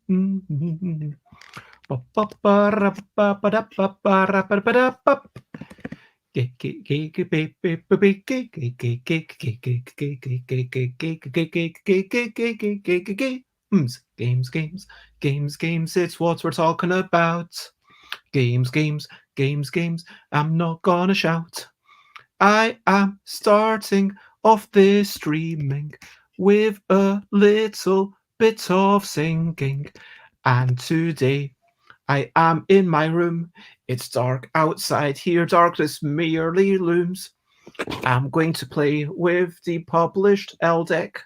Games, it's what we're talking about. Games, I'm not gonna shout. I am starting off this streaming with a little bit of singing. And today I am in my room. It's dark outside here, darkness merely looms. I'm going to play with the published L deck,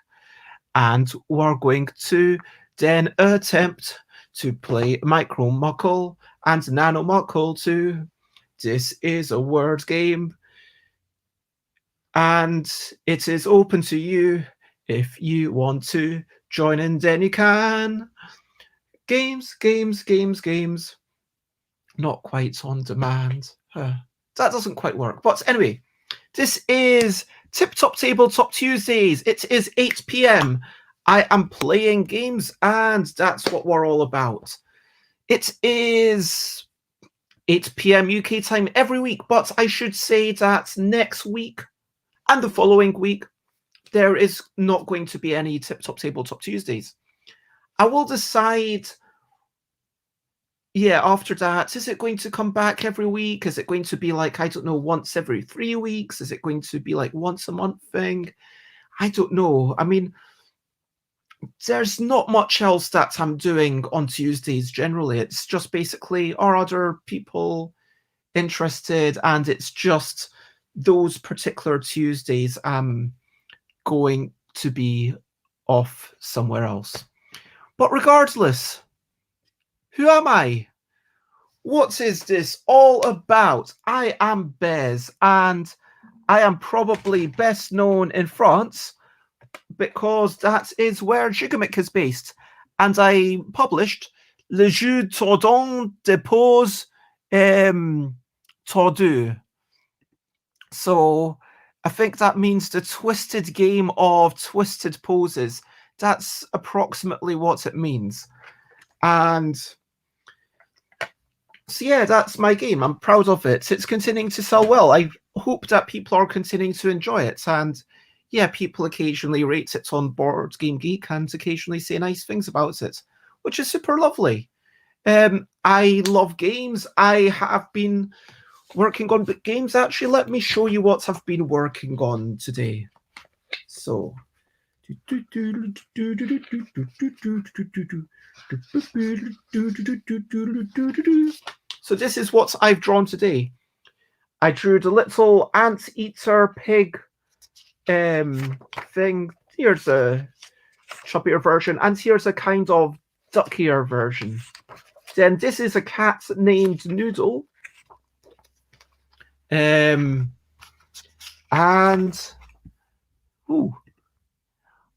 and we're going to then attempt to play MICRO-MUCKELL and NANO-MUCKELL too. This is a word game, and it is open to you. If you want to join in, then you can. Games. Not quite on demand. That doesn't quite work. But anyway, this is Tabletop Tuesdays. It is 8 p.m. I am playing games, and that's what we're all about. It is 8 p.m. UK time every week, but I should say that next week and the following week, there is not going to be any Tabletop Tuesdays. I will decide, after that, is it going to come back every week? Is it going to be like, I don't know, once every 3 weeks? Is it going to be like once a month thing? I don't know. I mean, there's not much else that I'm doing on Tuesdays generally. It's just basically, are other people interested? And it's just those particular Tuesdays I'm going to be off somewhere else. But regardless, who am I? What is this all about? I am Bez, and I am probably best known in France because that is where Gigamic is based. And I published Le Jeu Tordant de Pose Tordu. So I think that means the twisted game of twisted poses. That's approximately what it means. And so yeah, that's my game. I'm proud of it. It's continuing to sell well. I hope that people are continuing to enjoy it. And yeah, people occasionally rate it on Board Game Geek and occasionally say nice things about it, which is super lovely. I love games. I have been working on games. Actually, let me show you what I've been working on today. So this is what I've drawn today. I drew the little anteater pig thing. Here's a chubbier version, and here's a kind of duckier version. Then this is a cat named Noodle. And oh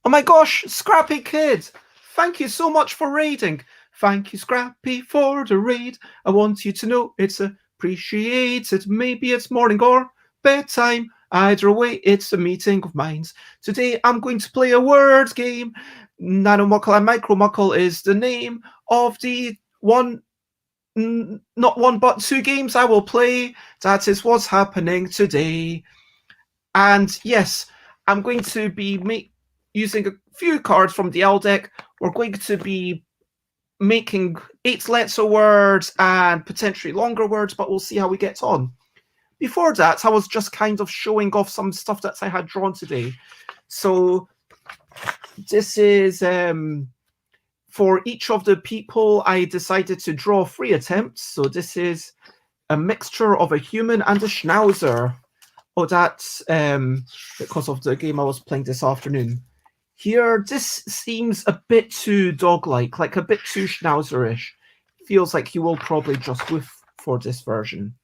my gosh, Scrappy Kid, thank you so much for raiding. Thank you, Scrappy, for the raid. I want you to know it's appreciated. Maybe it's morning or bedtime. Either way, it's a meeting of minds. Today, I'm going to play a word game. NANO-MUCKELL and MICRO-MUCKELL is the name of the not one but two games I will play. That is what's happening today. And yes, I'm going to be using a few cards from the L deck. We're going to be making 8-letter words and potentially longer words, but we'll see how we get on. Before that, I was just kind of showing off some stuff that I had drawn today. So this is for each of the people, I decided to draw 3 attempts. So this is a mixture of a human and a schnauzer. Oh, that's because of the game I was playing this afternoon. Here, this seems a bit too dog-like, like a bit too schnauzerish. Feels like you will probably just go for this version.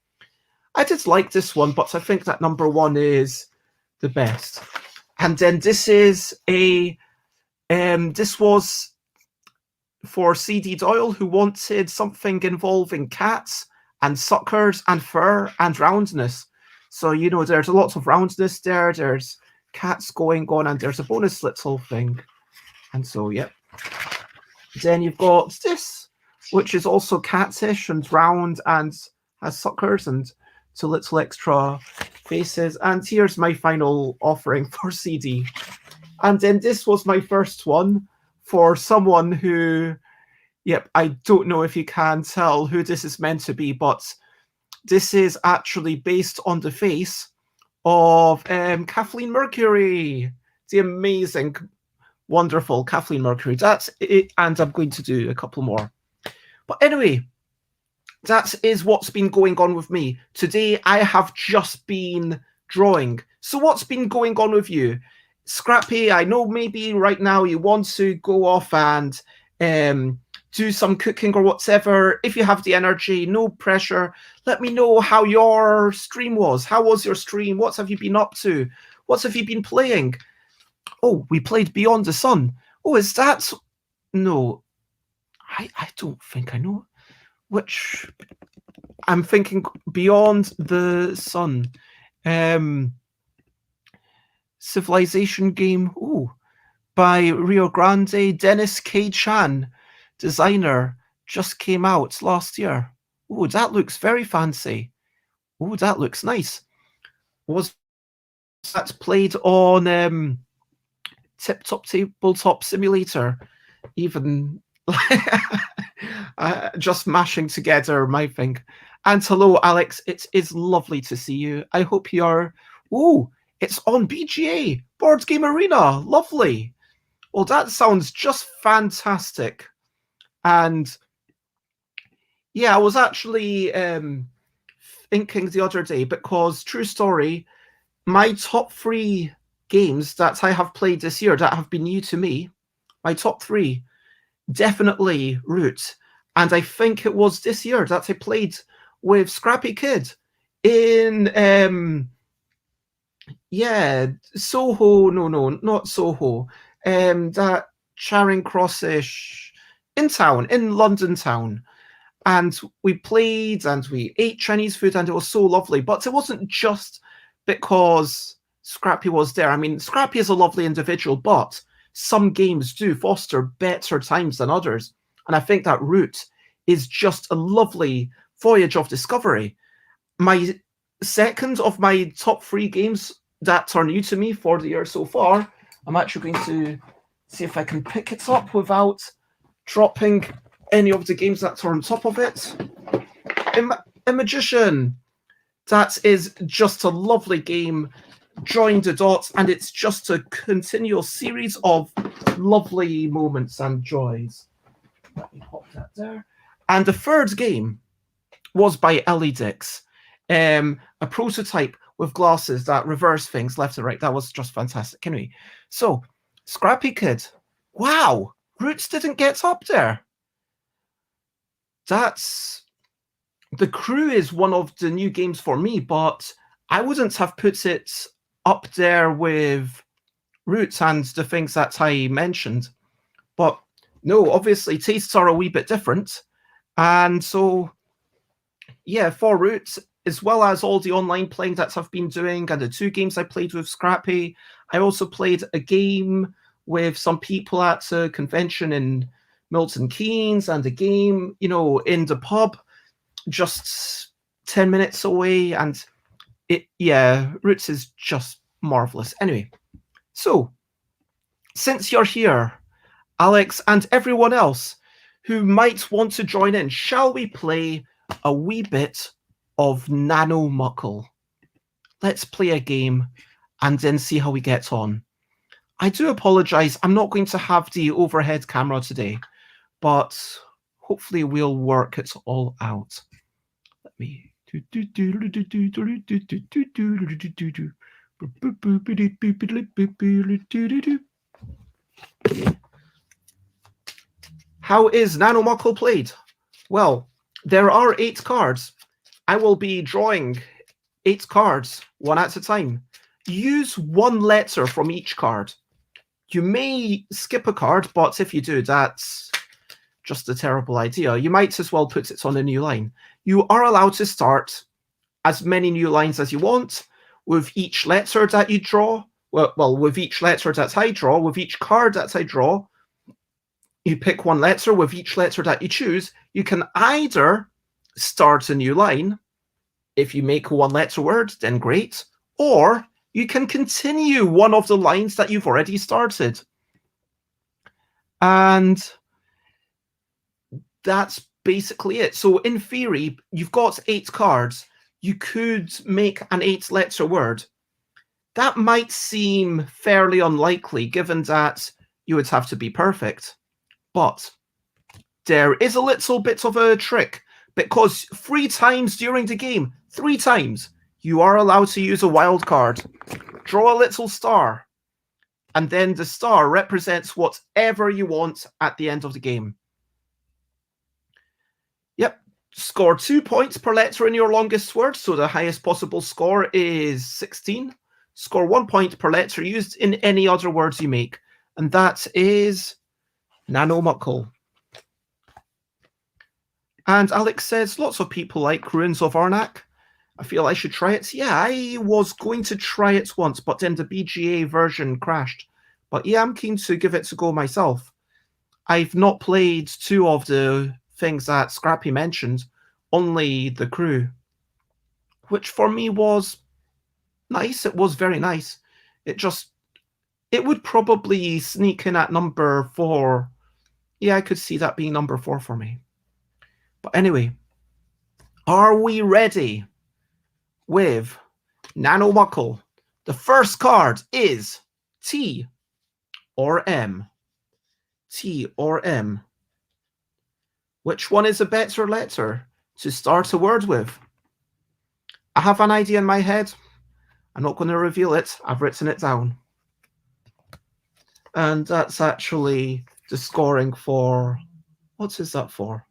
I did like this one, but I think that number 1 is the best. And then this is a this was for CD Doyle, who wanted something involving cats and suckers and fur and roundness. So, you know, there's a lot of roundness there. There's cats going on, and there's a bonus little thing. And so, yep. Then you've got this, which is also catish and round and has suckers and two little extra faces. And here's my final offering for CD. And then this was my first one for someone who, yep, I don't know if you can tell who this is meant to be, but this is actually based on the face of Kathleen Mercury, the amazing, wonderful Kathleen Mercury. That's it, and I'm going to do a couple more. But anyway, that is what's been going on with me. Today, I have just been drawing. So what's been going on with you? Scrappy, I know maybe right now you want to go off and do some cooking or whatever. If you have the energy, no pressure. Let me know how your stream was. How was your stream? What have you been up to? What have you been playing? Oh, we played Beyond the Sun. Oh, is that... No, I don't think I know. Which... I'm thinking Beyond the Sun. Civilization game. Oh, by Rio Grande. Dennis K. Chan, designer, just came out last year. Oh, that looks very fancy. Oh, that looks nice. Was that played on Tip-Top Tabletop Simulator? Even just mashing together my thing. And hello, Alex. It is lovely to see you. I hope you're... Oh, it's on BGA, Board Game Arena. Lovely. Well, that sounds just fantastic. And yeah, I was actually thinking the other day, because true story, my top 3 games that I have played this year that have been new to me, my top 3, definitely Root. And I think it was this year that I played with Scrappy Kid in... yeah, Soho, no, not Soho. That Charing Cross-ish, in town, in London town. And we played and we ate Chinese food and it was so lovely. But it wasn't just because Scrappy was there. I mean, Scrappy is a lovely individual, but some games do foster better times than others. And I think that Root is just a lovely voyage of discovery. My second of my top 3 games that are new to me for the year so far, I'm actually going to see if I can pick it up without dropping any of the games that are on top of it. A Magician. That is just a lovely game. Join the dots, and it's just a continual series of lovely moments and joys. Let me pop that there. And the third game was by Ellie Dix, a prototype with glasses that reverse things left and right. That was just fantastic. Anyway, so Scrappy Kid. Wow, Roots didn't get up there. That's... The Crew is one of the new games for me, but I wouldn't have put it up there with Roots and the things that I mentioned. But no, obviously tastes are a wee bit different. And so, yeah, for Roots, as well as all the online playing that I've been doing and the 2 games I played with Scrappy, I also played a game with some people at a convention in Milton Keynes and a game, you know, in the pub just 10 minutes away. And it, yeah, Roots is just marvelous. Anyway, so since you're here, Alex, and everyone else who might want to join in, shall we play a wee bit of NANO-MUCKELL? Let's play a game and then see how we get on. I do apologize, I'm not going to have the overhead camera today, but hopefully we'll work it all out. Let me... How is NANO-MUCKELL played? Well, there are 8 cards. I will be drawing 8 cards, one at a time. Use 1 letter from each card. You may skip a card, but if you do, that's just a terrible idea. You might as well put it on a new line. You are allowed to start as many new lines as you want with each letter that you draw. Well, with each letter that I draw, with each card that I draw, you pick one letter. With each letter that you choose, you can either start a new line. If you make a one-letter word, then great. Or you can continue one of the lines that you've already started. And that's basically it. So in theory, you've got 8 cards. You could make an 8-letter word. That might seem fairly unlikely, given that you would have to be perfect. But there is a little bit of a trick, because 3 times during the game, 3 times, you are allowed to use a wild card. Draw a little star, and then the star represents whatever you want at the end of the game. Yep, score 2 points per letter in your longest word, so the highest possible score is 16. Score 1 point per letter used in any other words you make, and that is NANO-MUCKELL. And Alex says, lots of people like Ruins of Arnak. I feel I should try it. Yeah, I was going to try it once, but then the BGA version crashed. But yeah, I'm keen to give it a go myself. I've not played 2 of the things that Scrappy mentioned, only the crew, which for me was nice. It was very nice. It would probably sneak in at number 4. Yeah, I could see that being number 4 for me. But anyway, are we ready with NANO-MUCKELL? The first card is T or M. T or M. Which one is a better letter to start a word with? I have an idea in my head. I'm not going to reveal it. I've written it down. And that's actually the scoring for... What is that for?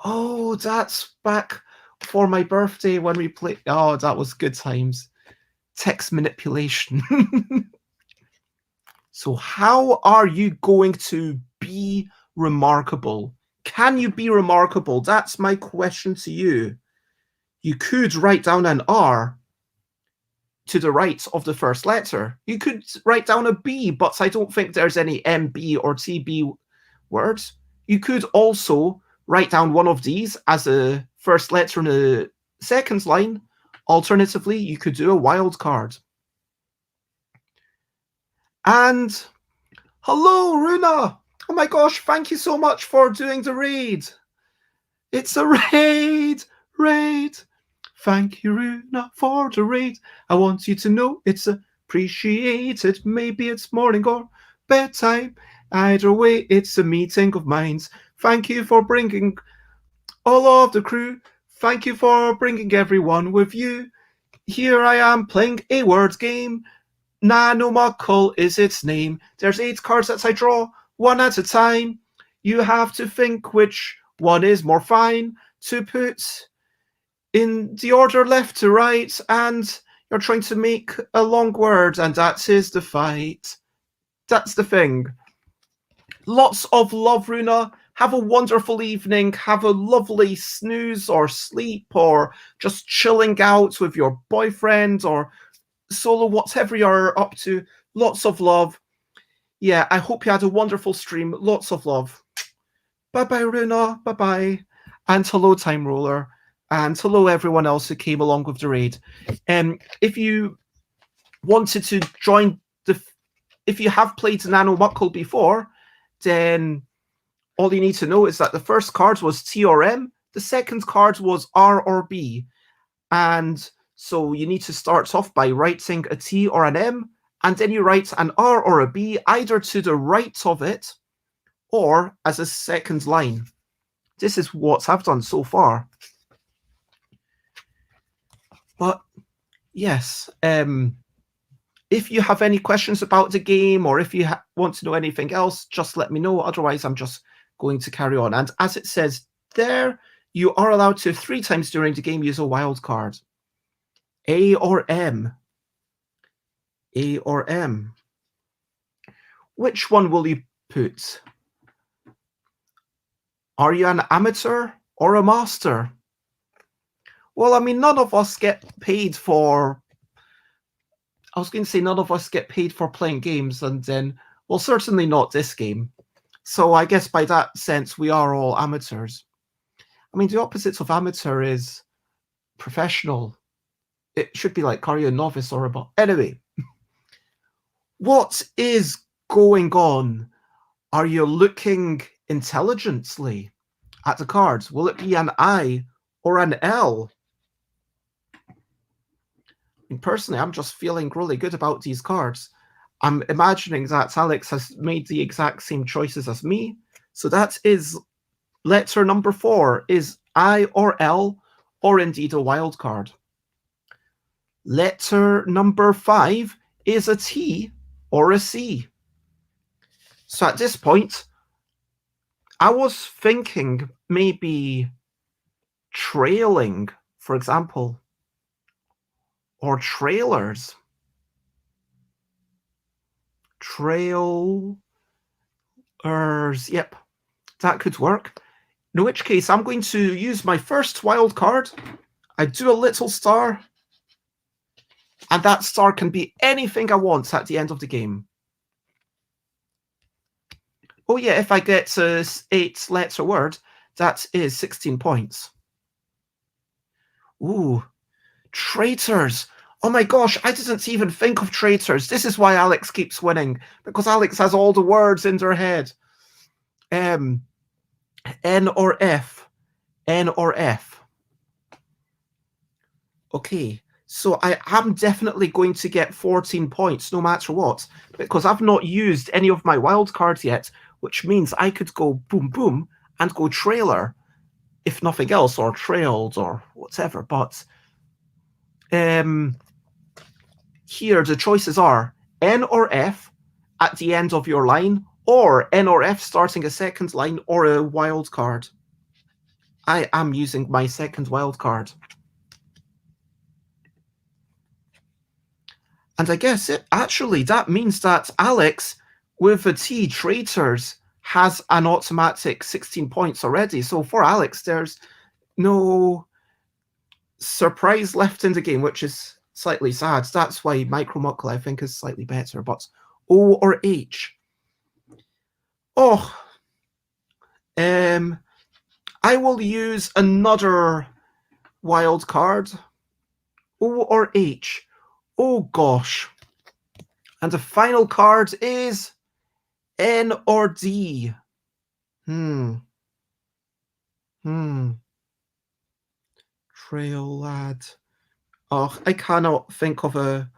Oh, that's back for my birthday when we played. Oh, that was good times. Text manipulation. So how are you going to be remarkable? Can you be remarkable? That's my question to you. You could write down an R to the right of the first letter. You could write down a B, but I don't think there's any MB or TB words. You could also write down one of these as a first letter in a second line. Alternatively, you could do a wild card. And hello, Runa! Oh my gosh, thank you so much for doing the raid. It's a raid! Raid! Thank you, Runa, for the raid. I want you to know it's appreciated. Maybe it's morning or bedtime. Either way, it's a meeting of minds. Thank you for bringing all of the crew. Thank you for bringing everyone with you. Here I am playing a word game. NANO-MUCKELL is its name. There's 8 cards that I draw, one at a time. You have to think which one is more fine to put in the order left to right, and you're trying to make a long word, and that is the fight. That's the thing. Lots of love, Runa. Have a wonderful evening. Have a lovely snooze or sleep, or just chilling out with your boyfriend or solo, whatever you're up to. Lots of love. Yeah, I hope you had a wonderful stream. Lots of love. Bye-bye, Runa. Bye-bye. And hello, Time Roller. And hello, everyone else who came along with the raid. If you wanted to join if you have played NANO-MUCKELL before, then all you need to know is that the first card was T or M, the second card was R or B. And so you need to start off by writing a T or an M, and then you write an R or a B either to the right of it or as a second line. This is what I've done so far. But yes, if you have any questions about the game, or if you want to know anything else, just let me know. Otherwise, I'm just going to carry on. And as it says there, you are allowed to 3 times during the game use a wild card. A or M? A or M? Which one will you put? Are you an amateur or a master? Well, I mean, none of us get paid for... I was going to say none of us get paid for playing games, and then, well, certainly not this game. So I guess by that sense, we are all amateurs. I mean, the opposite of amateur is professional. It should be like, are you a novice or a bot? Anyway, what is going on? Are you looking intelligently at the cards? Will it be an I or an L? And personally, I'm just feeling really good about these cards. I'm imagining that Alex has made the exact same choices as me. So that is letter number 4 is I or L, or indeed a wild card. Letter number 5 is a T or a C. So at this point, I was thinking maybe trailing, for example, or trailers. Trailers, yep, that could work. In which case, I'm going to use my first wild card. I do a little star, and that star can be anything I want at the end of the game. Oh yeah, if I get 8-letter word, that is 16 points. Ooh, traitors. Oh my gosh, I didn't even think of traitors. This is why Alex keeps winning, because Alex has all the words in their head. N or F. N or F. Okay, so I am definitely going to get 14 points no matter what, because I've not used any of my wild cards yet, which means I could go boom boom and go trailer, if nothing else, or trailed or whatever. But here the choices are N or F at the end of your line, or N or F starting a second line, or a wild card. I am using my second wild card. And I guess that means that Alex, with the T, traitors, has an automatic 16 points already. So for Alex, there's no surprise left in the game, which is slightly sad. That's why MICRO-MUCKELL, I think, is slightly better. But O or H? Oh, I will use another wild card. O or H? Oh gosh. And the final card is N or D. Trail lad. Oh, I cannot think of a...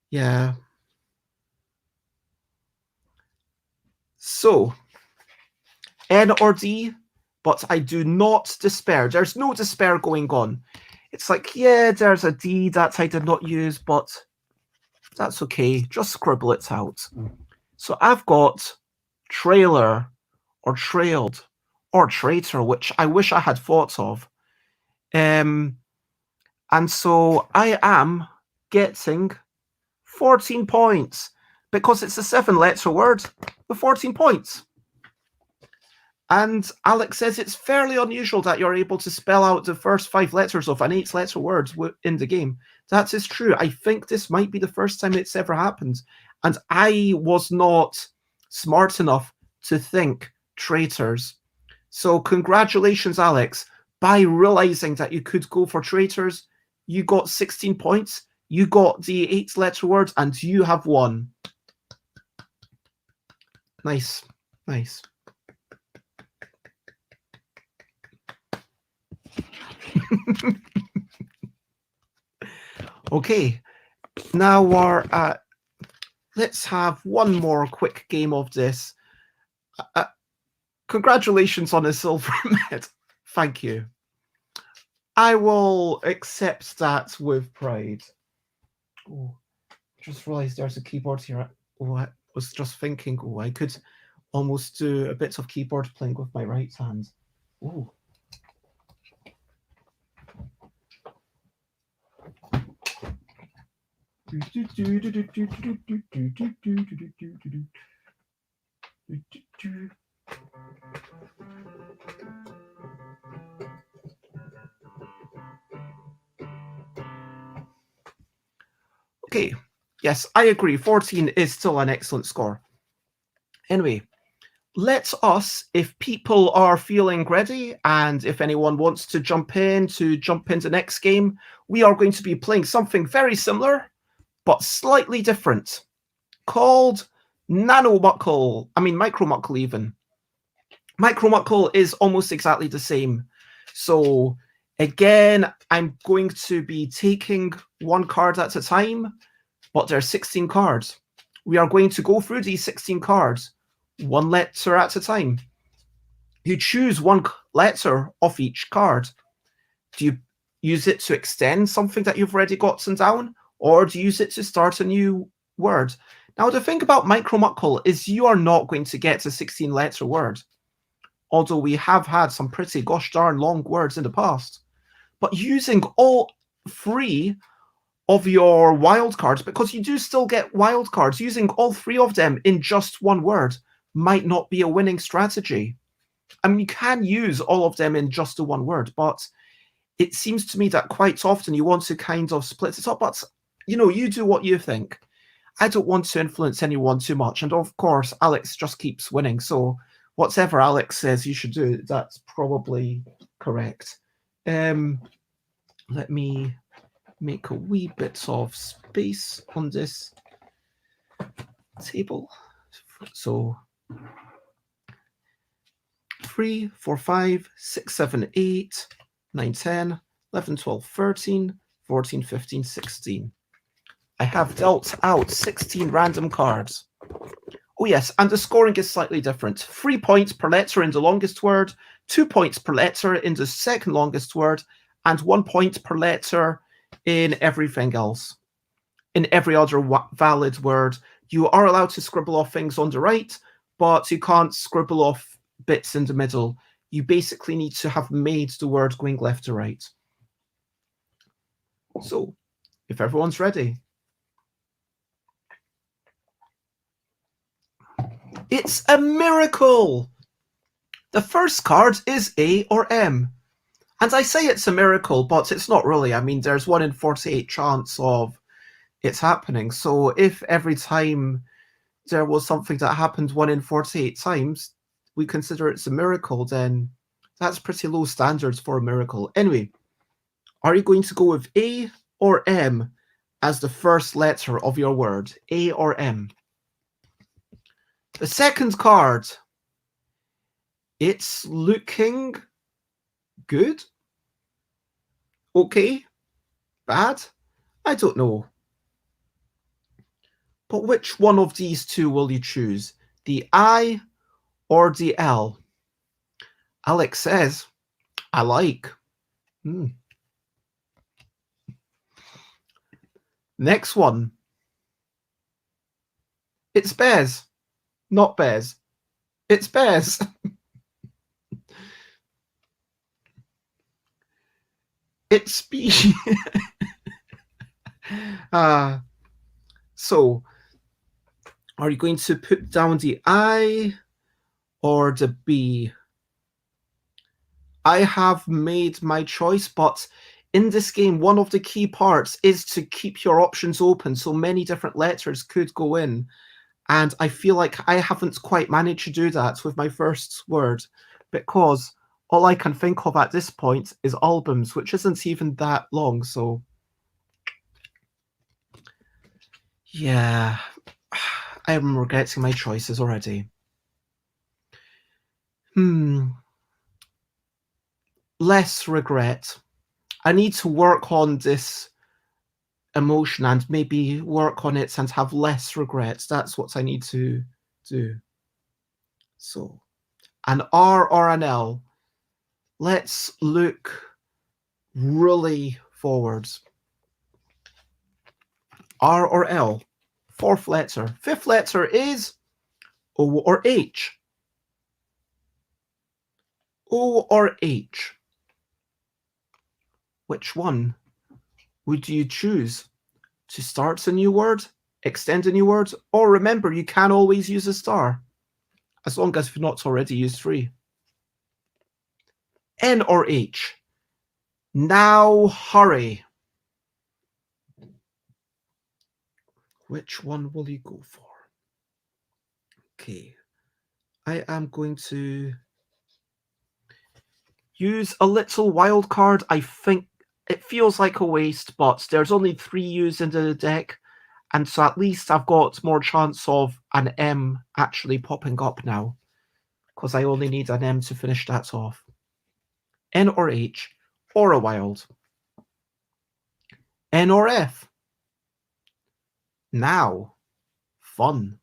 Yeah. So, N or D, but I do not despair. There's no despair going on. It's like, yeah, there's a D that I did not use, but that's okay. Just scribble it out. So I've got trailer, or trailed, or traitor, which I wish I had thought of. And so I am getting 14 points, because it's a 7-letter word with 14 points. And Alex says it's fairly unusual that you're able to spell out the first 5 letters of an 8-letter word in the game. That is true. I think this might be the first time it's ever happened. And I was not smart enough to think traitors. So congratulations, Alex. By realizing that you could go for traitors, you got 16 points. You got the 8-letter word, and you have won. Nice, nice. Okay, now we're at... Let's have one more quick game of this. Congratulations on a silver medal. Thank you. I will accept that with pride. Oh, just realized there's a keyboard here. Oh, I was just thinking, oh, I could almost do a bit of keyboard playing with my right hand. Oh. Okay, yes, I agree. 14 is still an excellent score. Anyway, let us, if people are feeling ready and if anyone wants to jump into the next game, we are going to be playing something very similar, but slightly different, called NANO-MUCKELL. I mean, MICRO-MUCKELL even. MICRO-MUCKELL is almost exactly the same. So again, I'm going to be taking one card at a time, but there are 16 cards. We are going to go through these 16 cards, one letter at a time. You choose one letter off each card. Do you use it to extend something that you've already gotten down, or do you use it to start a new word? Now, the thing about MICRO-MUCKELL is you are not going to get a 16-letter word, although we have had some pretty gosh darn long words in the past. But using all three of your wildcards, because you do still get wildcards, using all three of them in just one word might not be a winning strategy. I mean, you can use all of them in just the one word, but it seems to me that quite often you want to kind of split it up. But, you know, you do what you think. I don't want to influence anyone too much. And of course, Alex just keeps winning. So whatever Alex says you should do, that's probably correct. Let me make a wee bit of space on this table. So 3, 4, 5, 6, 7, 8, 9, 10, 11, 12, 13, 14, 15, 16. I have dealt out 16 random cards. Oh yes, and the scoring is slightly different. 3 points per letter in the longest word, 2 points per letter in the second longest word, and 1 point per letter in everything else. In every other valid word, you are allowed to scribble off things on the right, but you can't scribble off bits in the middle. You basically need to have made the word going left to right. So, if everyone's ready. It's a miracle! The first card is A or M. And I say it's a miracle, but it's not really. I mean, there's 1 in 48 chance of it's happening. So if every time there was something that happened 1 in 48 times, we consider it's a miracle, then that's pretty low standards for a miracle. Anyway, are you going to go with A or M as the first letter of your word? A or M? The second card, it's looking good? Okay? Bad? I don't know. But which one of these two will you choose? The I or the L? Alex says, I like. Next one. It's Bez. Not Bez. It's Bez. It's B. So, are you going to put down the I or the B? I have made my choice, but in this game, one of the key parts is to keep your options open, so many different letters could go in. And I feel like I haven't quite managed to do that with my first word, because all I can think of at this point is albums, which isn't even that long, so yeah, I am regretting my choices already. Less regret. I need to work on this emotion and maybe work on it and have less regrets. That's what I need to do. So, an R or an L. Let's look really forwards. R or L. Fourth letter. Fifth letter is O or H. O or H. Which one would you choose? To start a new word, extend a new word, or remember you can always use a star, as long as you've not already used 3. N or H. Now hurry. Which one will you go for? Okay, I am going to use a little wild card. I think it feels like a waste, but there's only 3 used into the deck, and so at least I've got more chance of an M actually popping up now, because I only need an M to finish that off. N or H, or a wild. N or F. Now. Fun.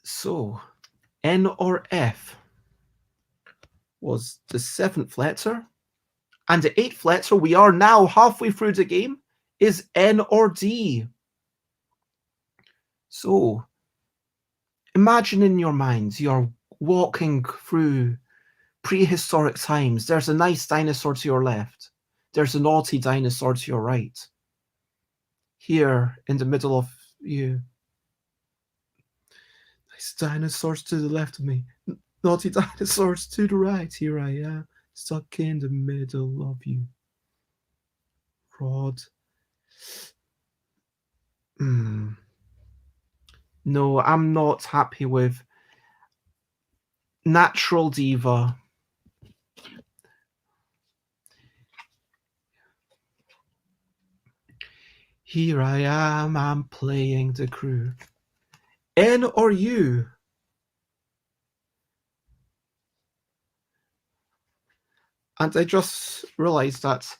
So, N or F was the 7th letter. And the 8th letter, we are now halfway through the game, is N or D. So, imagine in your mind you're walking through prehistoric times. There's a nice dinosaur to your left. There's a naughty dinosaur to your right. Here, in the middle of you. Nice dinosaurs to the left of me. Naughty dinosaurs to the right. Here I am, stuck in the middle of you. Rod. No, I'm not happy with Natural Diva. Here I am, I'm playing the crew. N or U? And I just realised that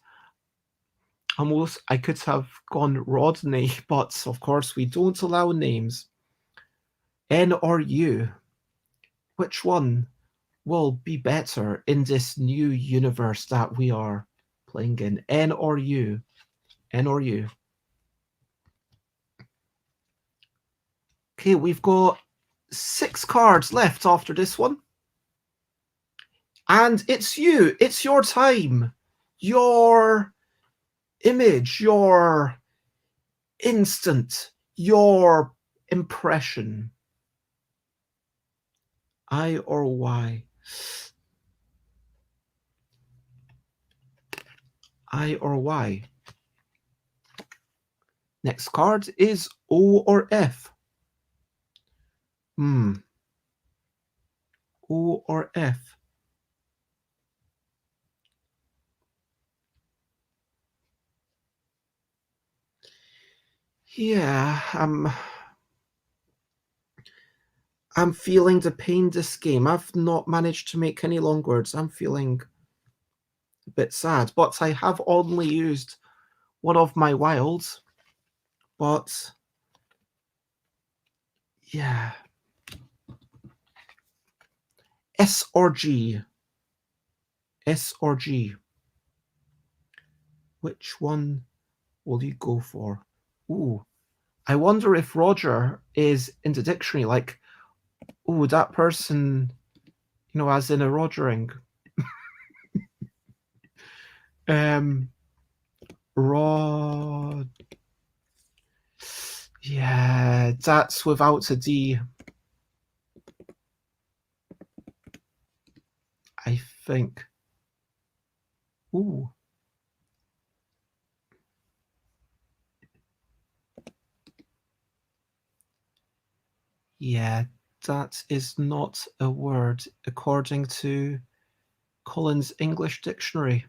I could have gone Rodney, but of course we don't allow names. N or U? Which one will be better in this new universe that we are playing in? N or U? N or U? Okay, we've got 6 cards left after this one. And it's you. It's your time. Your image, your instant, your impression. I or Y? I or Y? Next card is O or F. O or F? Yeah, I'm feeling the pain this game. I've not managed to make any long words. I'm feeling a bit sad, but I have only used one of my wilds. But yeah. S or G? S or G? Which one will you go for? Ooh, I wonder if Roger is in the dictionary, like, ooh, that person, you know, as in a Rogering. Rod. Yeah, that's without a D. I think. Ooh. Yeah, that is not a word according to Collins English Dictionary.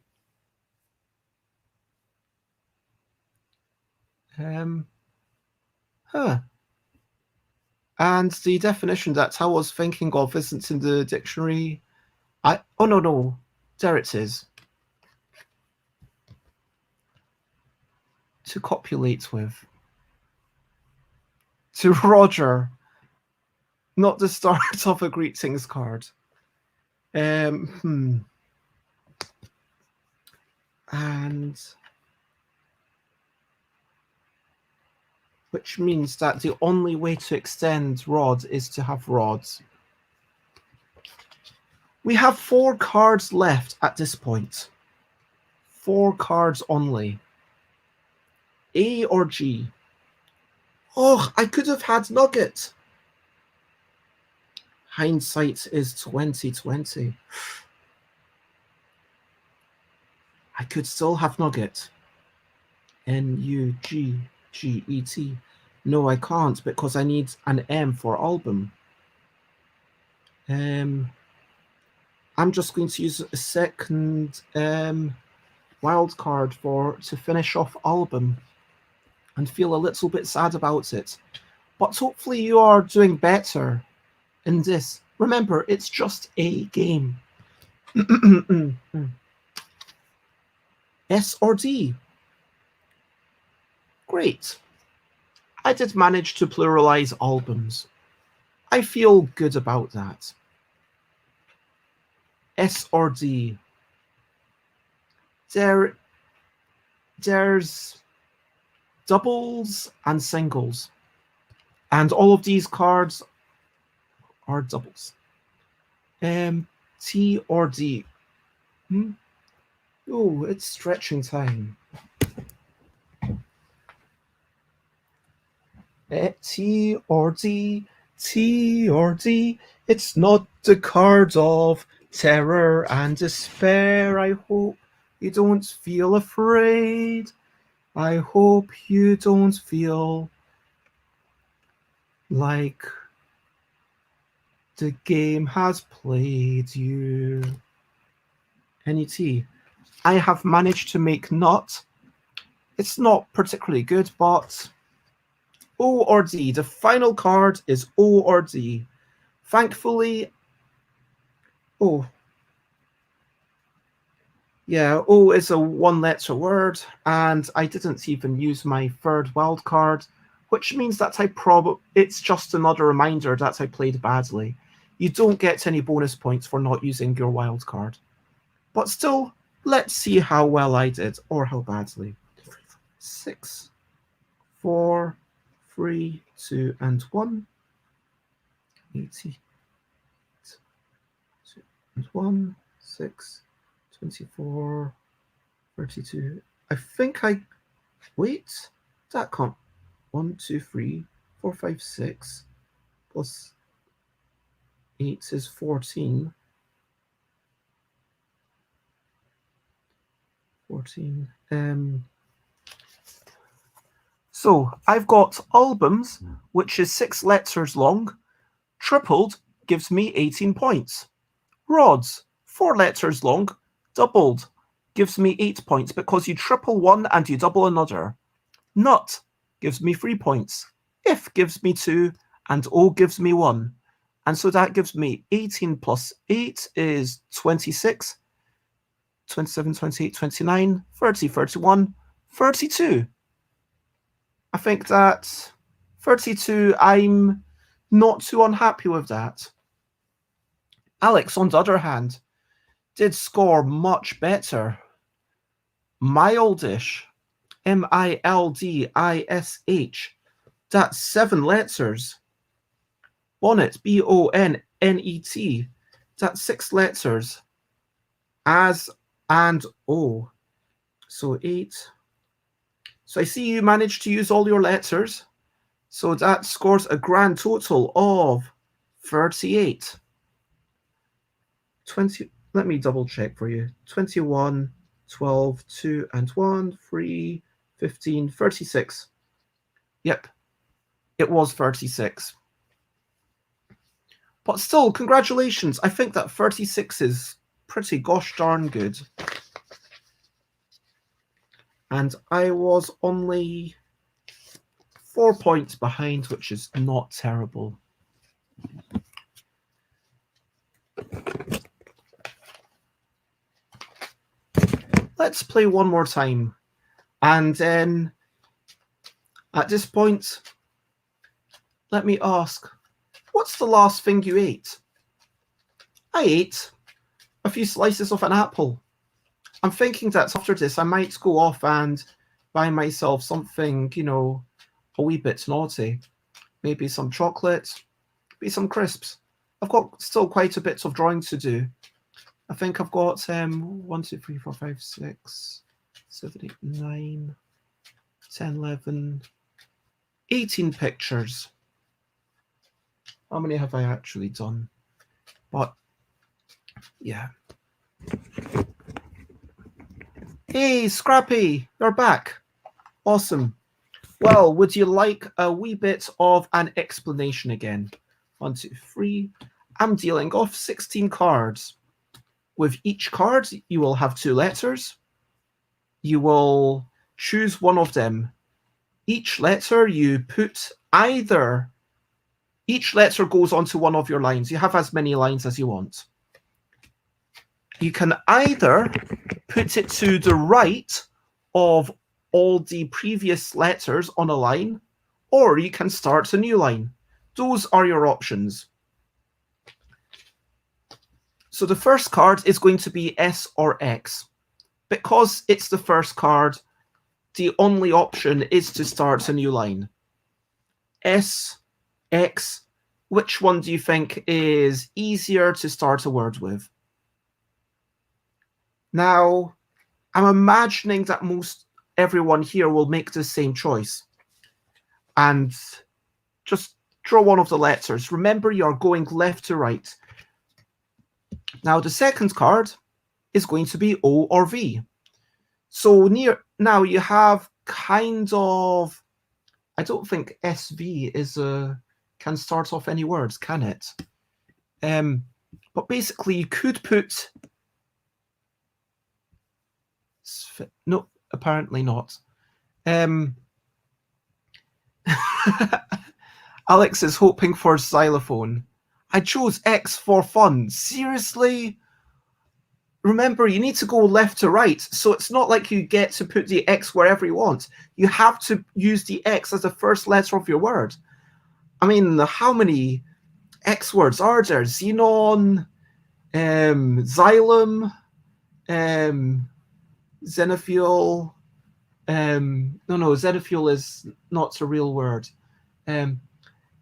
And the definition that I was thinking of isn't in the dictionary. Oh, no. There it is. To copulate with. To Roger. Not the start of a greetings card. And which means that the only way to extend rod is to have rods. We have 4 cards left at this point. 4 cards only. A or G? Oh, I could have had Nugget. Hindsight is 2020. I could still have Nugget. N-U-G-G-E-T. No, I can't because I need an M for album. I'm just going to use a second wildcard to finish off album and feel a little bit sad about it. But hopefully you are doing better in this. Remember, it's just a game. S or D? Great. I did manage to pluralize albums. I feel good about that. S or D? There's doubles and singles. And all of these cards are doubles. T or D? Oh, it's stretching time. T or D? T or D? It's not the card of terror and despair. I hope you don't feel afraid. I hope you don't feel like the game has played you. Any T? I have managed to make not. It's not particularly good, but O or D. The final card is O or D. Thankfully, O. Yeah, O is a one-letter word, and I didn't even use my third wild card, which means that it's just another reminder that I played badly. You don't get any bonus points for not using your wild card. But still, let's see how well I did, or how badly. 6, 4, 3, 2, and 1. 80. 2 and 1. 6, 24, 32. I think wait, that can't. 1, 2, 3, 4, 5, 6 plus 8 is 14. 14. So I've got albums, which is 6 letters long. Tripled gives me 18 points. Rods, 4 letters long. Doubled gives me 8 points because you triple one and you double another. Nut gives me 3 points. If gives me 2 and O gives me 1. And so that gives me 18 plus 8 is 26, 27, 28, 29, 30, 31, 32. I think that 32, I'm not too unhappy with that. Alex, on the other hand, did score much better. Mildish, M-I-L-D-I-S-H, that's 7 letters. Bonnet, B-O-N-N-E-T, that's 6 letters. As and O, so 8. So I see you managed to use all your letters. So that scores a grand total of 38. 20. Let me double check for you. 21, 12, 2 and 1, 3, 15, 36. Yep, it was 36. But still, congratulations. I think that 36 is pretty gosh darn good. And I was only 4 points behind, which is not terrible. Let's play one more time. And then at this point, let me ask, what's the last thing you ate? I ate a few slices of an apple. I'm thinking that after this, I might go off and buy myself something, you know, a wee bit naughty. Maybe some chocolate, maybe some crisps. I've got still quite a bit of drawing to do. I think I've got 1, 2, 3, 4, 5, 6, 7, 8, 9, 10, 11, 18 pictures. How many have I actually done? But yeah. Hey, Scrappy, you're back. Awesome. Well, would you like a wee bit of an explanation again? 1, 2, 3. I'm dealing off 16 cards. With each card, you will have 2 letters. You will choose one of them. Each letter you put either... Each letter goes onto one of your lines. You have as many lines as you want. You can either put it to the right of all the previous letters on a line, or you can start a new line. Those are your options. So the first card is going to be S or X. Because it's the first card, the only option is to start a new line. S, X, which one do you think is easier to start a word with? Now, I'm imagining that most everyone here will make the same choice. And just draw one of the letters. Remember, you're going left to right. Now, the second card is going to be O or V. So now you have kind of... I don't think SV can start off any words, can it? But basically, you could put... No, apparently not. Alex is hoping for xylophone. I chose X for fun. Seriously? Remember, you need to go left to right, so it's not like you get to put the X wherever you want. You have to use the X as the first letter of your word. I mean, how many X words are there? Xenon, xylem, xenofuel. No, xenofuel is not a real word.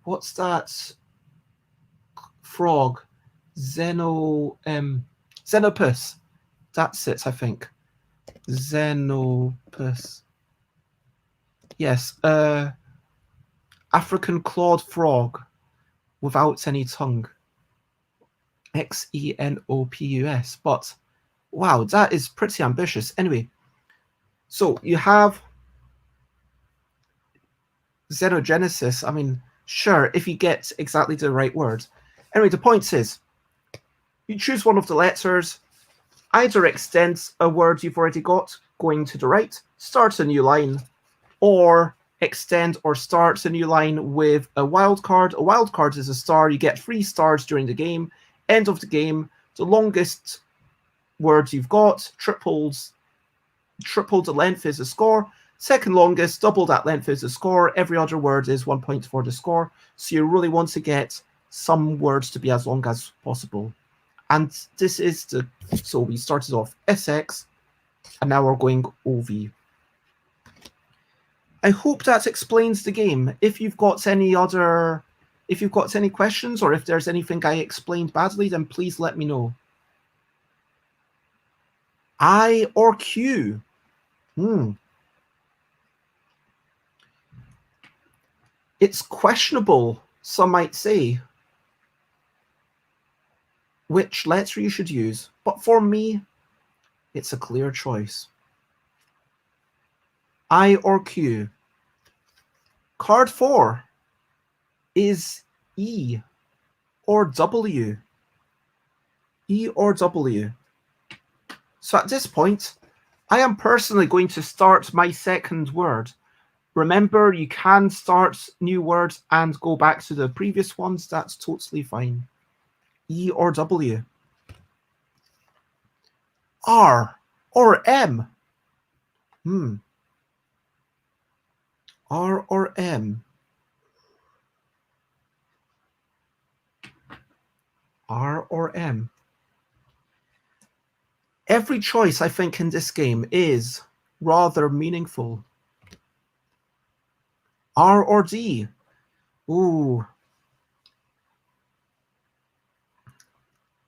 What's that? Frog. Xenopus. That's it, I think. Xenopus. Yes, African clawed frog without any tongue. Xenopus. But wow, that is pretty ambitious. Anyway, so you have xenogenesis. I mean, sure, if you get exactly the right word. Anyway, the point is, you choose one of the letters, either extends a word you've already got, going to the right, starts a new line, or extend or start a new line with a wildcard. A wildcard is a star. You get 3 stars during the game. End of the game, the longest word you've got, triple the length is a score. Second longest, double that length is a score. Every other word is 1 point for the score. So you really want to get some words to be as long as possible. And this is so we started off SX, and now we're going OV. I hope that explains the game. If you've got any questions, or if there's anything I explained badly, then please let me know. I or Q? It's questionable, some might say, which letter you should use. But for me, it's a clear choice. I or Q. Card 4 is E or W. E or W. So at this point, I am personally going to start my second word. Remember, you can start new words and go back to the previous ones. That's totally fine. E or W. R or M. R or M. R or M. Every choice, I think, in this game is rather meaningful. R or D. Ooh.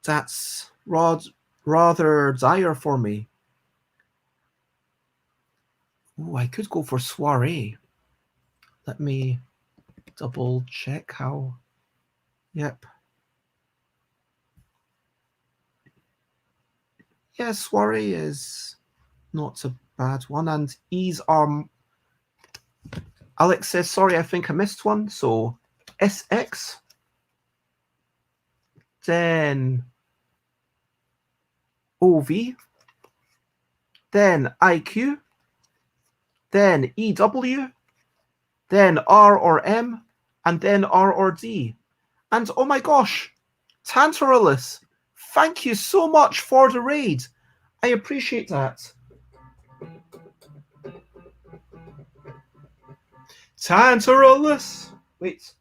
That's rather dire for me. Ooh, I could go for soiree. Let me double check how. Yep. Yeah, soiree is not a bad one, and E's are Alex says, sorry, I think I missed one. So SX, then OV, then IQ, then EW, then R or M, and then R or D. And oh my gosh, Tantarulus, thank you so much for the raid. I appreciate that. Tantarulus. Wait,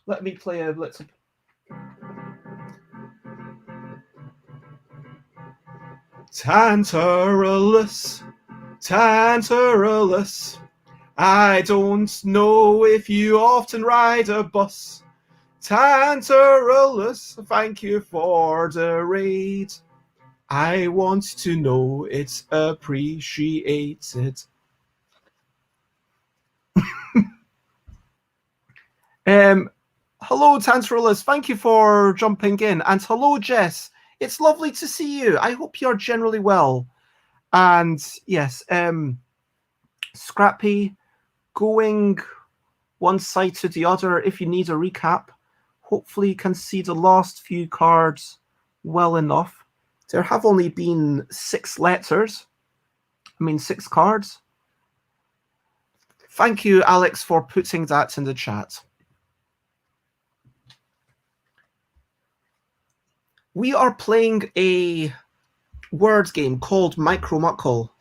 let me play a little. Tantarulus, Tantarulus. I don't know if you often ride a bus. Tantarulus, thank you for the raid. I want to know it's appreciated. Hello, Tantarulus. Thank you for jumping in. And hello, Jess. It's lovely to see you. I hope you're generally well. And yes, Scrappy, going one side to the other if you need a recap. Hopefully you can see the last few cards well enough. There have only been 6 letters. 6 cards. Thank you, Alex, for putting that in the chat. We are playing a word game called MICRO-MUCKELL.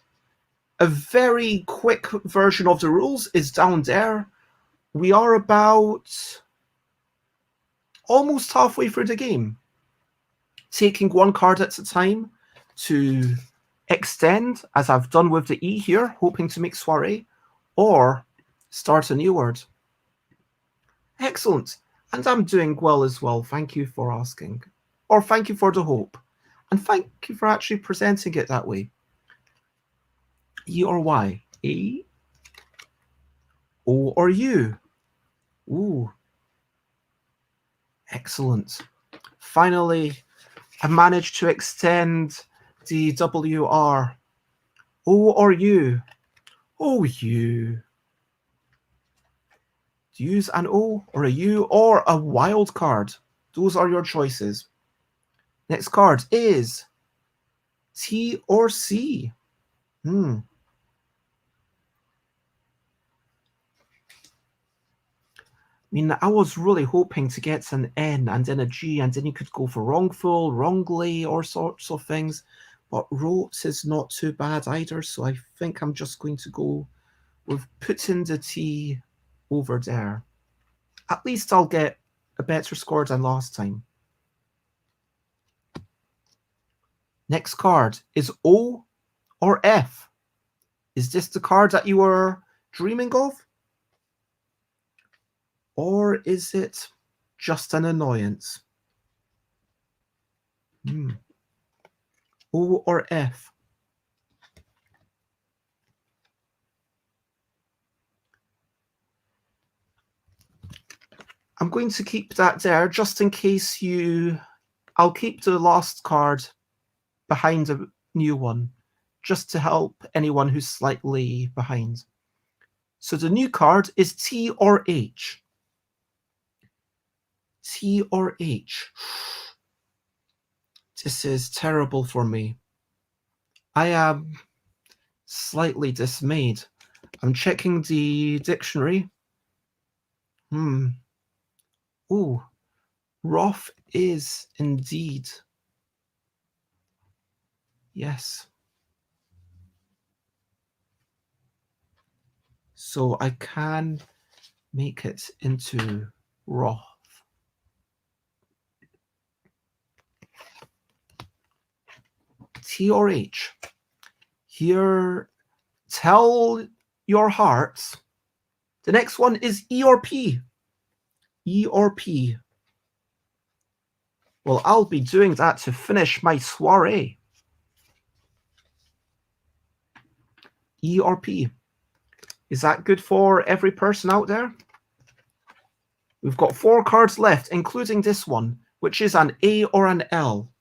A very quick version of the rules is down there. We are about almost halfway through the game, taking one card at a time to extend, as I've done with the E here, hoping to make soiree, or start a new word. Excellent. And I'm doing well as well. Thank you for asking. Or thank you for the hope. And thank you for actually presenting it that way. E or Y? A? O or U? Ooh. Excellent. Finally, I managed to extend the WR. O or U? Oh, U. Use an O or a U or a wild card. Those are your choices. Next card is T or C. I was really hoping to get an N and then a G, and then you could go for wrongful, wrongly, or sorts of things. But wrote is not too bad either, so I think I'm just going to go with putting the T over there. At least I'll get a better score than last time. Next card is O or F. Is this the card that you were dreaming of? Or is it just an annoyance? O or F? I'm going to keep that there just in case I'll keep the last card behind a new one, just to help anyone who's slightly behind. So the new card is T or H. T or H. This is terrible for me. I am slightly dismayed. I'm checking the dictionary. Ooh, Roth is indeed. Yes. So I can make it into Roth. T or H. Here, tell your hearts. The next one is E or P. E or P. Well, I'll be doing that to finish my soiree. E or P. Is that good for every person out there? We've got 4 cards left, including this one, which is an A or an L.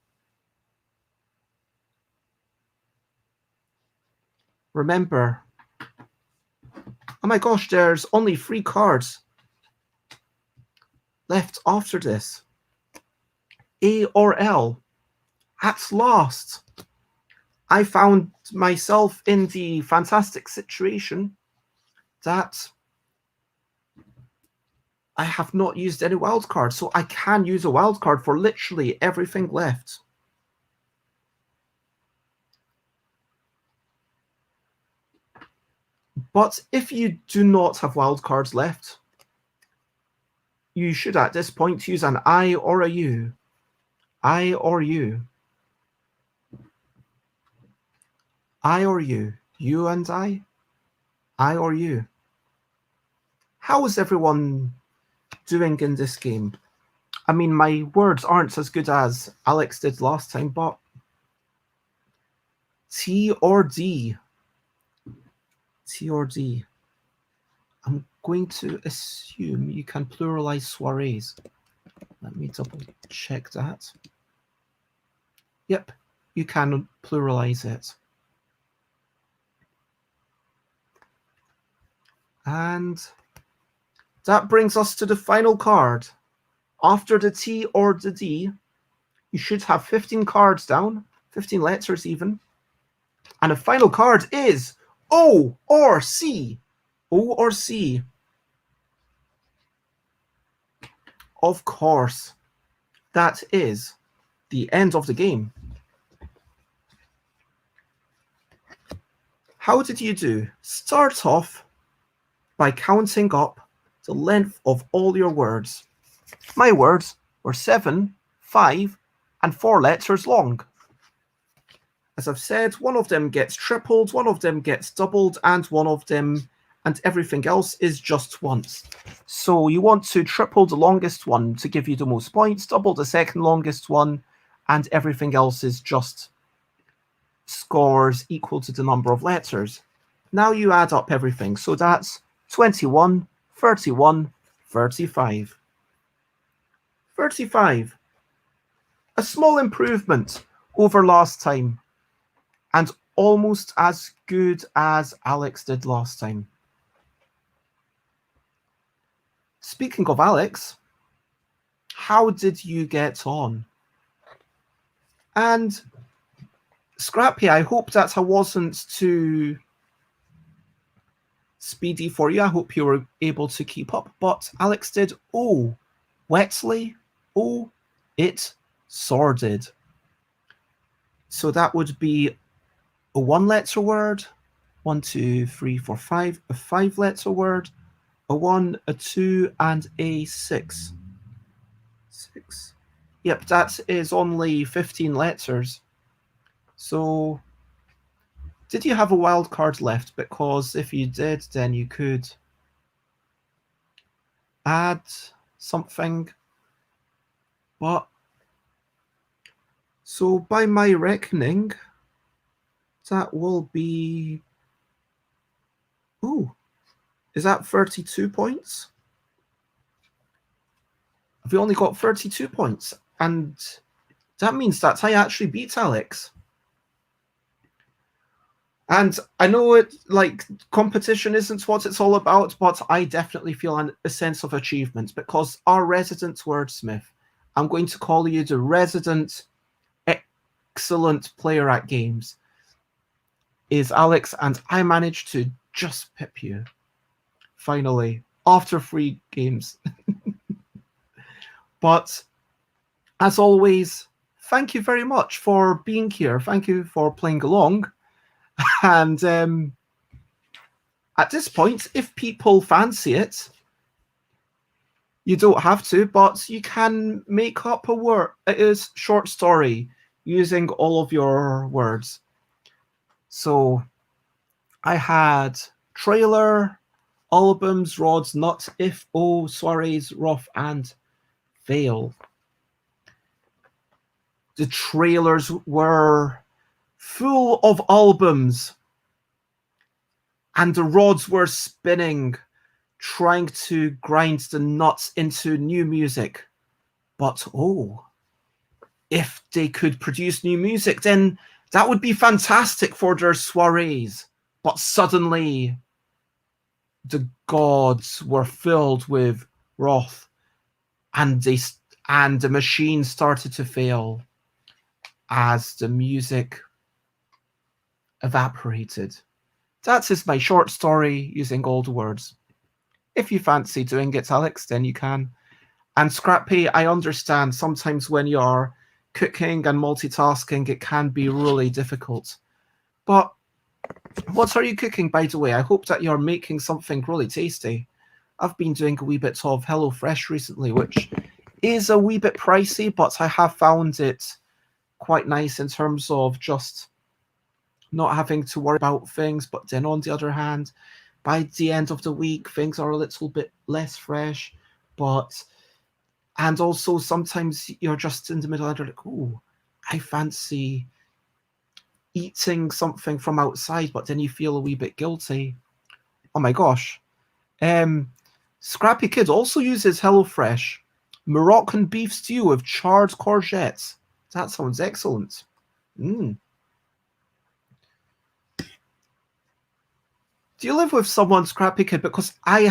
Remember, Oh my gosh, there's only 3 cards left after this. A or L. At last, I found myself in the fantastic situation that I have not used any wildcards, so I can use a wildcard for literally everything left. But if you do not have wildcards left, you should at this point use an I or a U. I or U. I or you. You and I or you. How is everyone doing in this game? I mean, my words aren't as good as Alex did last time, but T or D? T or D? I'm going to assume you can pluralize soirees. Let me double check that. Yep, you can pluralize it. And that brings us to the final card. After the T or the D, you should have 15 cards down, 15 letters even. And the final card is O or C. O or C. Of course, that is the end of the game. How did you do? Start off by counting up the length of all your words. My words were 7, 5, and 4 letters long. As I've said, one of them gets tripled, one of them gets doubled, and one of them and everything else is just once. So you want to triple the longest one to give you the most points, double the second longest one, and everything else is just scores equal to the number of letters. Now you add up everything. So that's 21, 31, 35. 35. A small improvement over last time, and almost as good as Alex did last time. Speaking of Alex, how did you get on? And Scrappy, I hope that I wasn't too speedy for you. I hope you were able to keep up. But Alex did O, wetly, O, it, sordid. So that would be a 1-letter word, 1, 2, 3, 4, 5, a 5-letter word, a 1, a 2, and a 6. 6. Yep, that is only 15 letters. So, did you have a wild card left? Because if you did, then you could add something. But, so by my reckoning, that will be... Ooh, is that 32 points? I've only got 32 points, and that means that I actually beat Alex. And I know it, like, competition isn't what it's all about, but I definitely feel a sense of achievement because our resident wordsmith, I'm going to call you the resident excellent player at games, is Alex, and I managed to just pip you. Finally, after 3 games. But, as always, thank you very much for being here. Thank you for playing along. And at this point, if people fancy it, you don't have to, but you can make up a short story using all of your words. So I had trailer, albums, rods, nuts, if, oh, soirees, rough, and veil. The trailers were full of albums, and the rods were spinning, trying to grind the nuts into new music. But oh, if they could produce new music, then that would be fantastic for their soirees. But suddenly, the gods were filled with wrath, and the machine started to fail as the music evaporated. That is my short story using old words. If you fancy doing it, Alex, then you can. And Scrappy, I understand sometimes when you're cooking and multitasking, it can be really difficult. But what are you cooking, by the way? I hope that you're making something really tasty. I've been doing a wee bit of HelloFresh recently, which is a wee bit pricey, but I have found it quite nice in terms of just not having to worry about things. But then on the other hand, by the end of the week, things are a little bit less fresh. And also sometimes you're just in the middle and you're like, oh, I fancy eating something from outside, but then you feel a wee bit guilty. Oh my gosh. Scrappy Kid also uses HelloFresh. Moroccan beef stew with charred courgettes. That sounds excellent. Do you live with someone, Scrappy Kid? Because I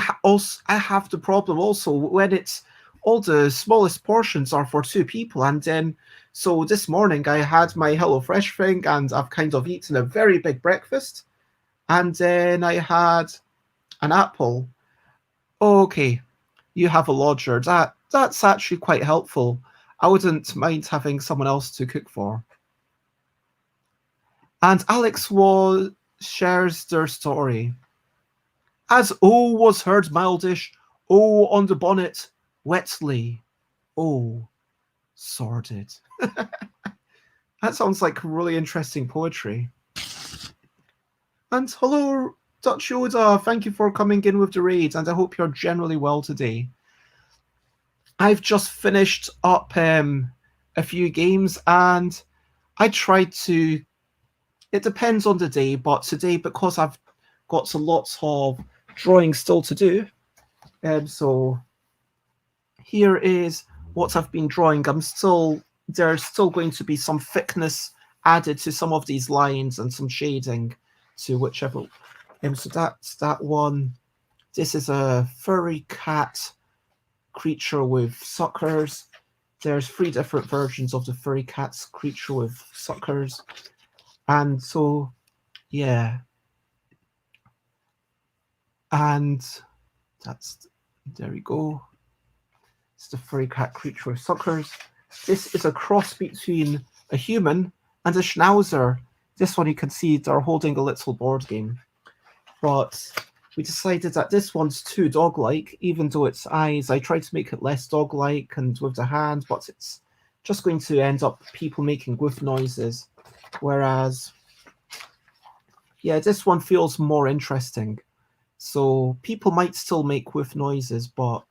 have the problem also when it's all the smallest portions are for 2 people, and then so this morning I had my HelloFresh thing, and I've kind of eaten a very big breakfast, and then I had an apple. Okay, you have a lodger. That's actually quite helpful. I wouldn't mind having someone else to cook for. And Alex shares their story. As O was heard mildish, O on the bonnet, wetly, O sordid. That sounds like really interesting poetry. And hello, Dutch Yoda, thank you for coming in with the raid, and I hope you're generally well today. I've just finished up a few games, and I tried to... It depends on the day, but today, because I've got lots of drawing still to do, so here is what I've been drawing. There's still going to be some thickness added to some of these lines and some shading to whichever. So that's that one. This is a furry cat creature with suckers. There's 3 different versions of the furry cat's creature with suckers. And so, yeah. And there we go. It's the furry cat creature with suckers. This is a cross between a human and a schnauzer. This one you can see they're holding a little board game. But we decided that this one's too dog-like, even though its eyes, I tried to make it less dog-like and with the hand, but it's just going to end up people making woof noises. Whereas, yeah, this one feels more interesting. So people might still make woof noises, but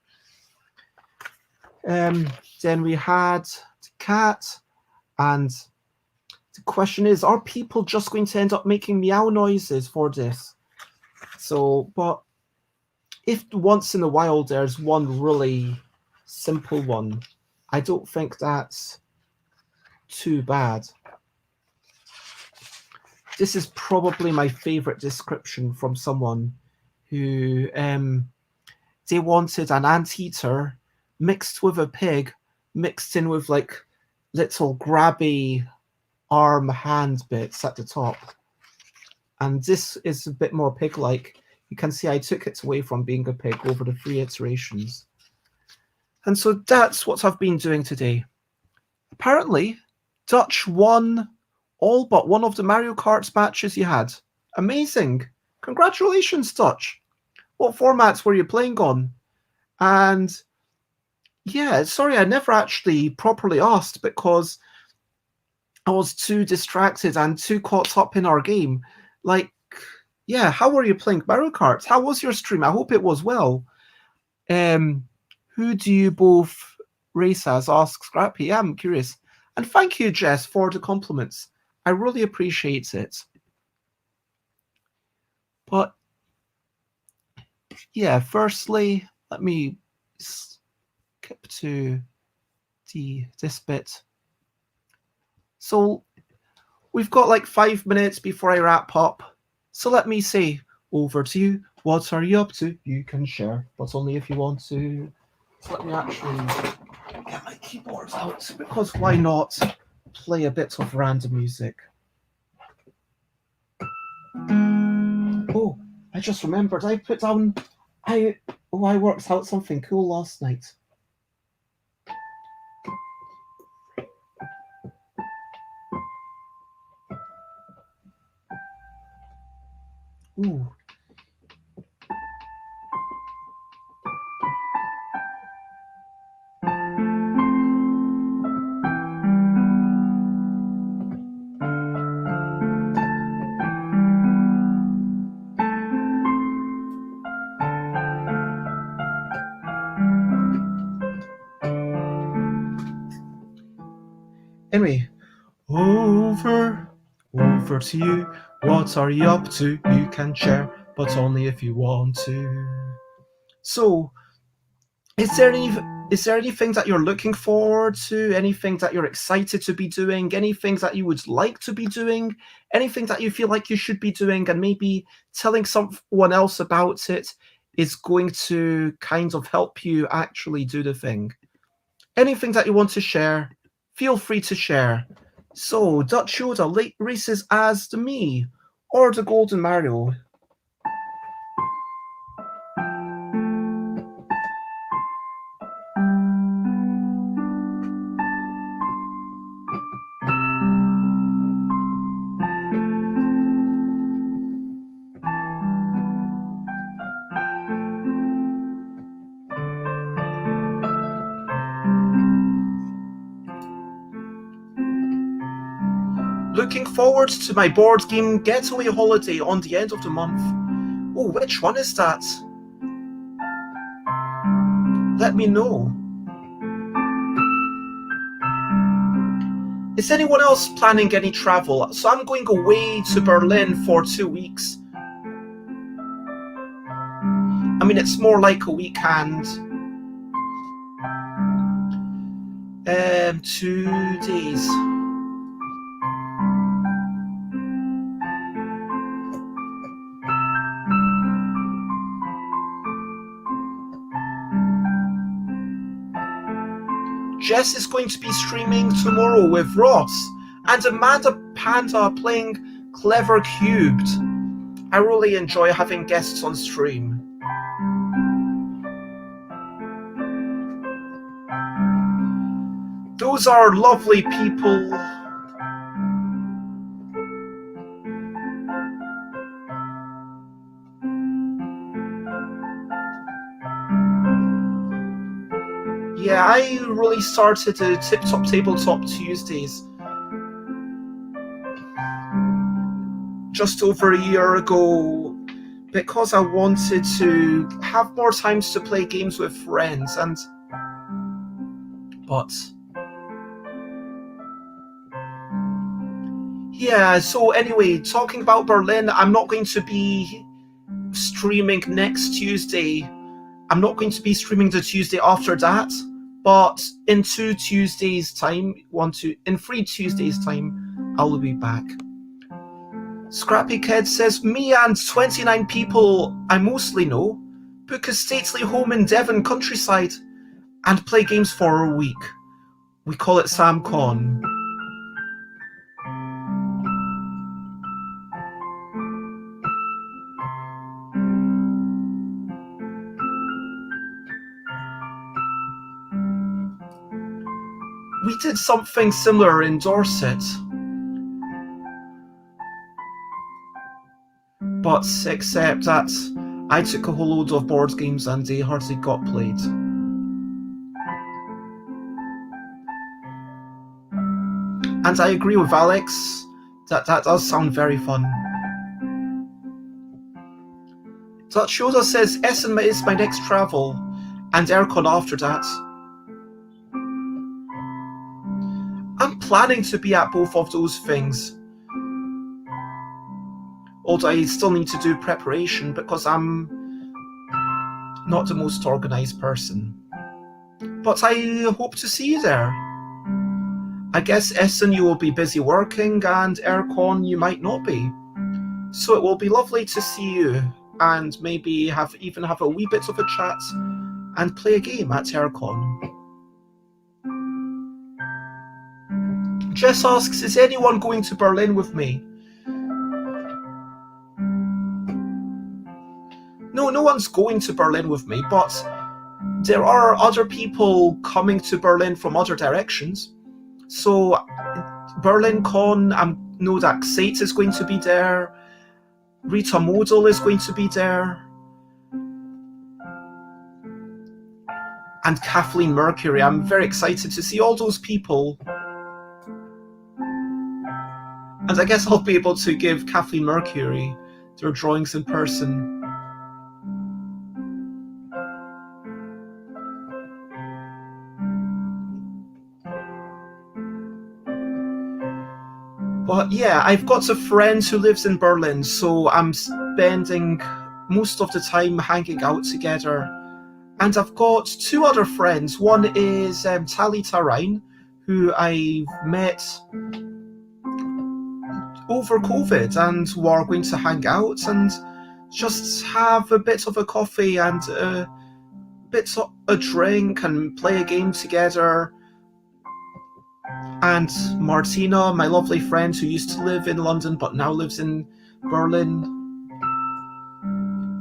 then we had the cat, and the question is, are people just going to end up making meow noises for this? So, but if once in a while there's one really simple one, I don't think that's too bad. This is probably my favorite description from someone who they wanted an anteater mixed with a pig, mixed in with like little grabby arm hand bits at the top. And this is a bit more pig-like. You can see I took it away from being a pig over the 3 iterations. And so that's what I've been doing today. Apparently, Dutch won all but one of the Mario Kart matches you had. Amazing. Congratulations, Dutch. What formats were you playing on? And yeah, sorry, I never actually properly asked because I was too distracted and too caught up in our game. Like, yeah, how were you playing Mario Kart? How was your stream? I hope it was well. Who do you both race as? Asks Scrappy. Yeah, I'm curious. And thank you, Jess, for the compliments. I really appreciate it. But yeah, firstly, let me skip to this bit. So we've got like 5 minutes before I wrap up. So let me say over to you. What are you up to? You can share, but only if you want to. So let me actually get my keyboard out, because why not play a bit of random music? Oh, I just remembered. I worked out something cool last night. Ooh. Anyway, over to you. What are you up to? You can share, but only if you want to. So, is there anything that you're looking forward to? Anything that you're excited to be doing? Anything that you would like to be doing? Anything that you feel like you should be doing, and maybe telling someone else about it is going to kind of help you actually do the thing? Anything that you want to share, feel free to share. So, Dutch Yoda races as the me or the Golden Mario? Looking forward to my board game getaway holiday on the end of the month. Oh, which one is that? Let me know. Is anyone else planning any travel? So I'm going away to Berlin for 2 weeks. I mean, it's more like a weekend. 2 days. Jess is going to be streaming tomorrow with Ross and Amanda Panda playing Clever Cubed. I really enjoy having guests on stream. Those are lovely people. Yeah, I really started to Tip-Top Tabletop Tuesdays just over a year ago because I wanted to have more times to play games with friends, but yeah, so anyway, talking about Berlin, I'm not going to be streaming next Tuesday. I'm not going to be streaming the Tuesday after that, but in 2 Tuesdays' time, in 3 Tuesdays' time, I will be back. Scrappy Kid says, me and 29 people I mostly know book a stately home in Devon countryside and play games for a week. We call it SamCon. We did something similar in Dorset, but except that I took a whole load of board games and they hardly got played. And I agree with Alex that does sound very fun. Dutch Yoda says Essen is my next travel, and Aircon after that. I'm planning to be at both of those things. Although I still need to do preparation because I'm not the most organized person. But I hope to see you there. I guess Essen you will be busy working and Aircon you might not be. So it will be lovely to see you and maybe even have a wee bit of a chat and play a game at Aircon. Jess asks, is anyone going to Berlin with me? No, no one's going to Berlin with me, but there are other people coming to Berlin from other directions. So BerlinCon, I know that Xate is going to be there, Rita Model is going to be there, and Kathleen Mercury. I'm very excited to see all those people. And I guess I'll be able to give Kathleen Mercury their drawings in person. But yeah, I've got a friend who lives in Berlin, so I'm spending most of the time hanging out together. And I've got two other friends. One is Tali Tarain, who I met over COVID, and we're going to hang out and just have a bit of a coffee and a bit of a drink and play a game together. And Martina, my lovely friend who used to live in London but now lives in Berlin.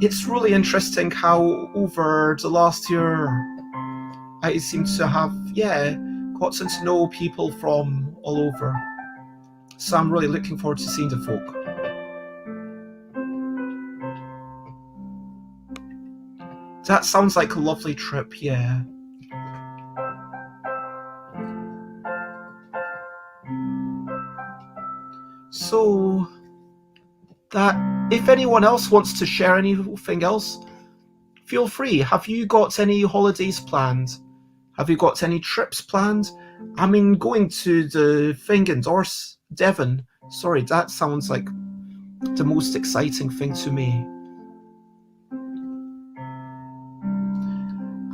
It's really interesting how over the last year I seem to have, gotten to know people from all over. So I'm really looking forward to seeing the folk. That sounds like a lovely trip, yeah. So that if anyone else wants to share anything else, feel free. Have you got any holidays planned? Have you got any trips planned? I mean, going to the thing in Devon. Sorry, that sounds like the most exciting thing to me.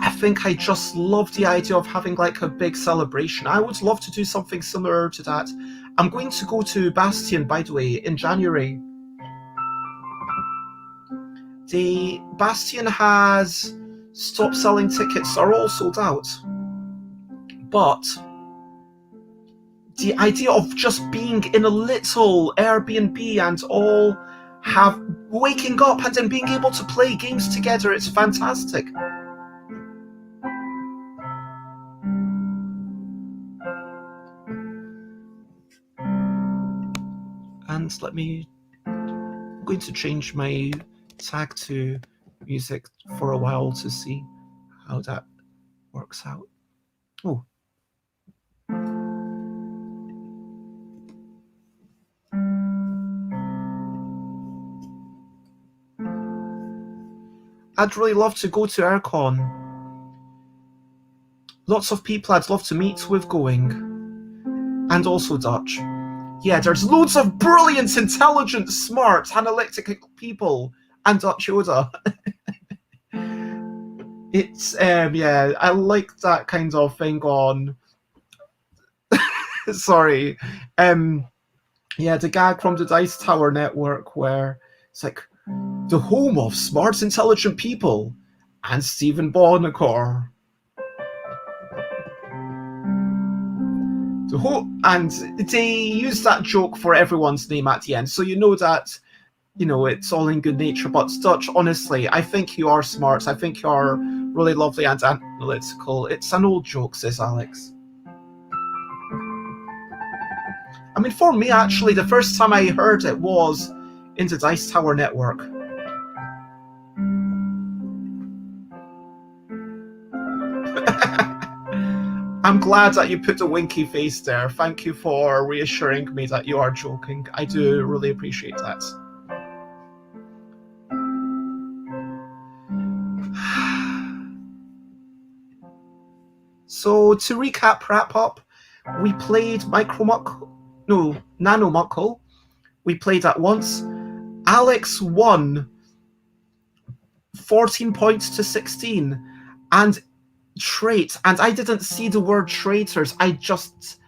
I think I just love the idea of having like a big celebration. I would love to do something similar to that. I'm going to go to Bastion, by the way, in January. The Bastion has stopped selling tickets, are all sold out. But the idea of just being in a little Airbnb and all waking up and then being able to play games together, it's fantastic. And I'm going to change my tag to music for a while to see how that works out. Oh. I'd really love to go to Aircon. Lots of people I'd love to meet with going. And also Dutch. Yeah, there's loads of brilliant, intelligent, smart, analytic people and Dutch Yoda. It's, I like that kind of thing on... Sorry. The gag from the Dice Tower Network where it's like, the home of smart, intelligent people and Stephen Bonacor. And they use that joke for everyone's name at the end, so you know that, it's all in good nature. But Dutch, honestly, I think you are smart. I think you are really lovely and analytical. It's an old joke, says Alex. I mean, for me, actually, the first time I heard it was in the Dice Tower Network. I'm glad that you put the winky face there. Thank you for reassuring me that you are joking. I do really appreciate that. So to wrap up, we played NANO-MUCKELL. We played that once. Alex won 14 points to 16. And I didn't see the word traitors. I just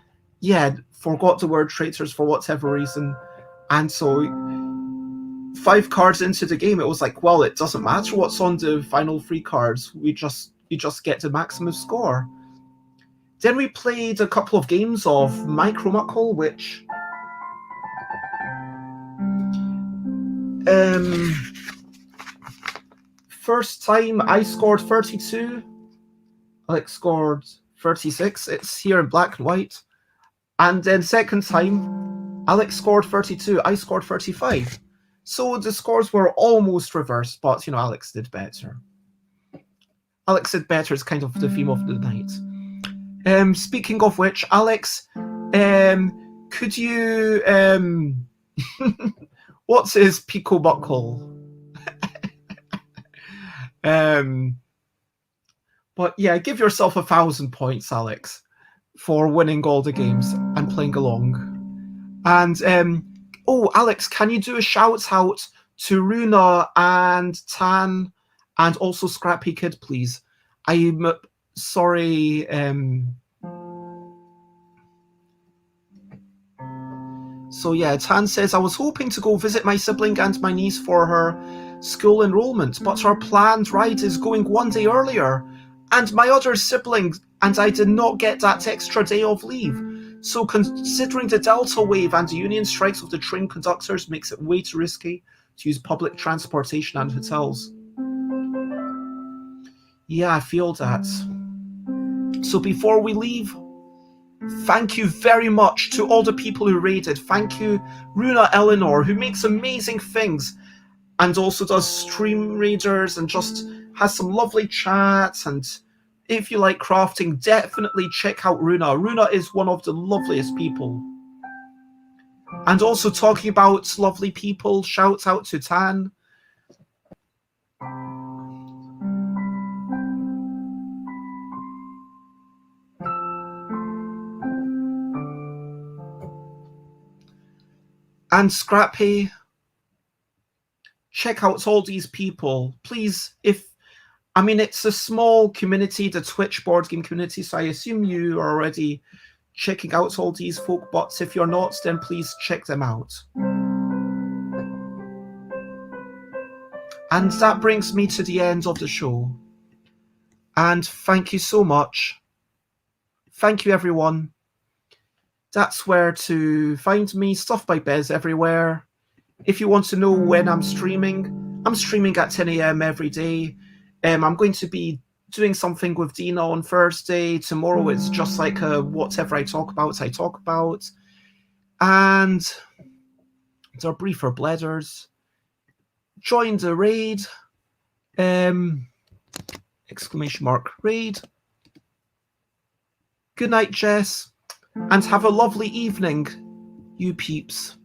forgot the word traitors for whatever reason. And so 5 cards into the game, it was like, well, it doesn't matter what's on the final 3 cards. You just get the maximum score. Then we played a couple of games of MICRO-MUCKELL, which first time I scored 32. Alex scored 36. It's here in black and white. And then second time, Alex scored 32. I scored 35. So the scores were almost reversed, but Alex did better. Alex did better is kind of the theme of the night. Speaking of which, Alex, could you what's his pico-buckle? But yeah, give yourself 1,000 points, Alex, for winning all the games and playing along. And oh, Alex, can you do a shout out to Runa and Tan and also Scrappy Kid, please? I'm sorry. So yeah, Tan says, I was hoping to go visit my sibling and my niece for her school enrollment, but her planned ride is going one day earlier, and my other sibling and I did not get that extra day of leave. So considering the Delta wave and the union strikes of the train conductors makes it way too risky to use public transportation and hotels. Yeah, I feel that. So before we leave, thank you very much to all the people who raided. Thank you, Runa Eleanor, who makes amazing things and also does stream raiders and just has some lovely chats. And if you like crafting, definitely check out Runa. Runa is one of the loveliest people. And also talking about lovely people, shouts out to Tan. And Scrappy, check out all these people. Please, it's a small community, the Twitch board game community, so I assume you are already checking out all these folk, but if you're not, then please check them out. And that brings me to the end of the show. And thank you so much. Thank you, everyone. That's where to find me, Stuff by Bez everywhere. If you want to know when I'm streaming at 10 a.m. every day. I'm going to be doing something with Dina on Thursday. Tomorrow it's just like whatever I talk about. And there are briefer bladders. Join the raid. Exclamation mark raid. Good night, Jess. And have a lovely evening, you peeps.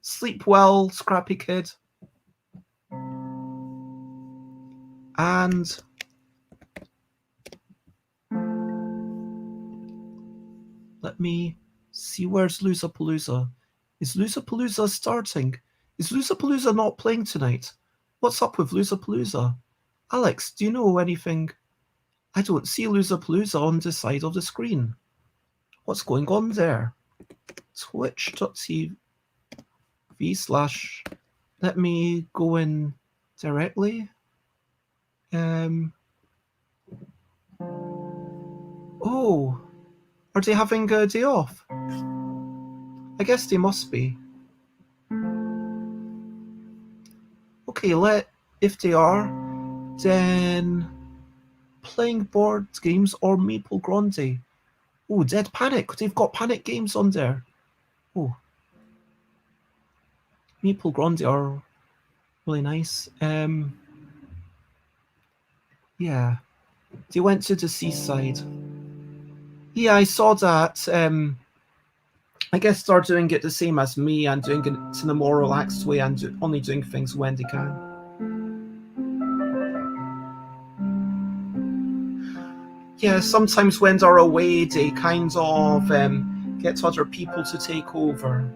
Sleep well, Scrappy Kid. And let me see, where's Loserpalooza? Is Loserpalooza starting? Is Loserpalooza not playing tonight? What's up with Loserpalooza? Alex, do you know anything? I don't see Loserpalooza on the side of the screen. What's going on there? Twitch.tv/ let me go in directly. Oh, are they having a day off? I guess they must be. Okay, if they are, then playing board games or Maple Grande. Oh, Dead Panic. They've got Panic games on there. Oh. Maple Grande are really nice. Yeah. They went to the seaside. Yeah, I saw that. I guess they're doing it the same as me and doing it in a more relaxed way and only doing things when they can. Yeah, sometimes when they're away, they kind of get other people to take over.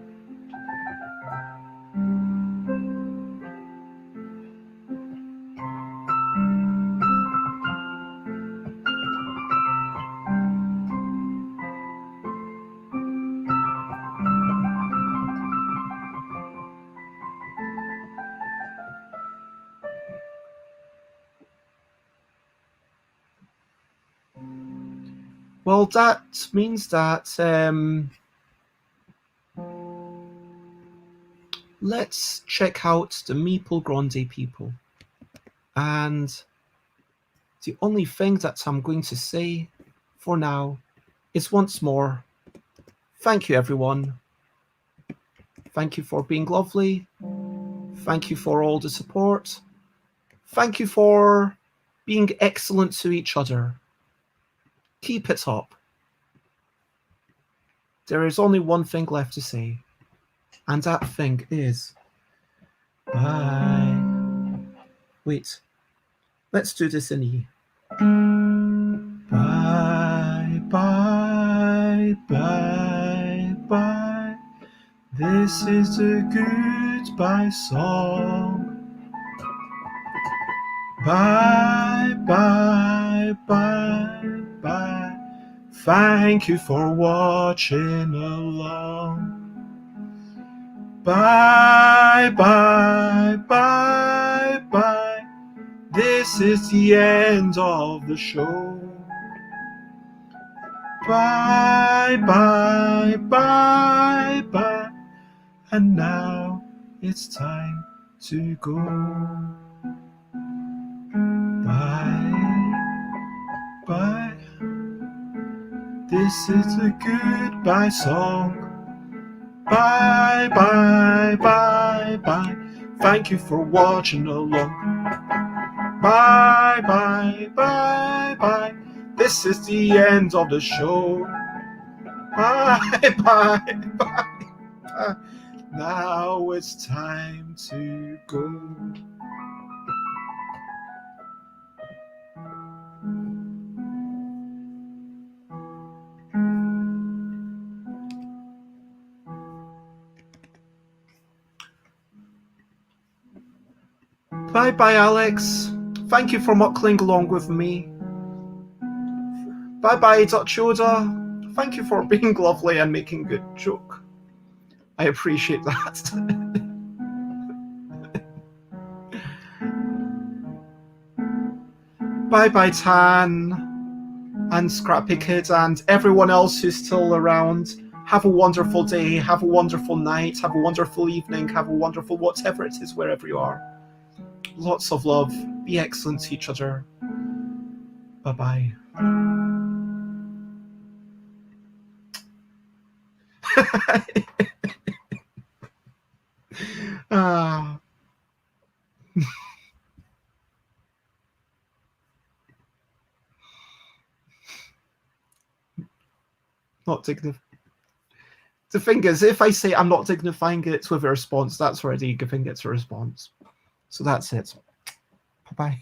Well, that means that let's check out the Meeple Grande people. And the only thing that I'm going to say for now is once more, thank you, everyone. Thank you for being lovely. Thank you for all the support. Thank you for being excellent to each other. Keep it up. There is only one thing left to say, and that thing is bye. Wait, let's do this in E. Bye, bye, bye, bye. This is the goodbye song. Bye, bye, bye, bye. Thank you for watching along. Bye, bye, bye, bye. This is the end of the show. Bye, bye, bye, bye. And now it's time to go. Bye, bye. This is the goodbye song. Bye, bye, bye, bye. Thank you for watching along. Bye, bye, bye, bye. This is the end of the show. Bye, bye, bye, bye. Now it's time to go. Bye bye, Alex. Thank you for muckling along with me. Bye bye, Dutch Yoda. Thank you for being lovely and making a good joke. I appreciate that. Bye bye, Tan and Scrappy Kid and everyone else who's still around. Have a wonderful day, have a wonderful night, have a wonderful evening, have a wonderful whatever it is, wherever you are. Lots of love. Be excellent to each other. Bye-bye. Not dignified. The thing is, if I say I'm not dignifying it with a response, that's already giving it a response. So that's it. Bye-bye.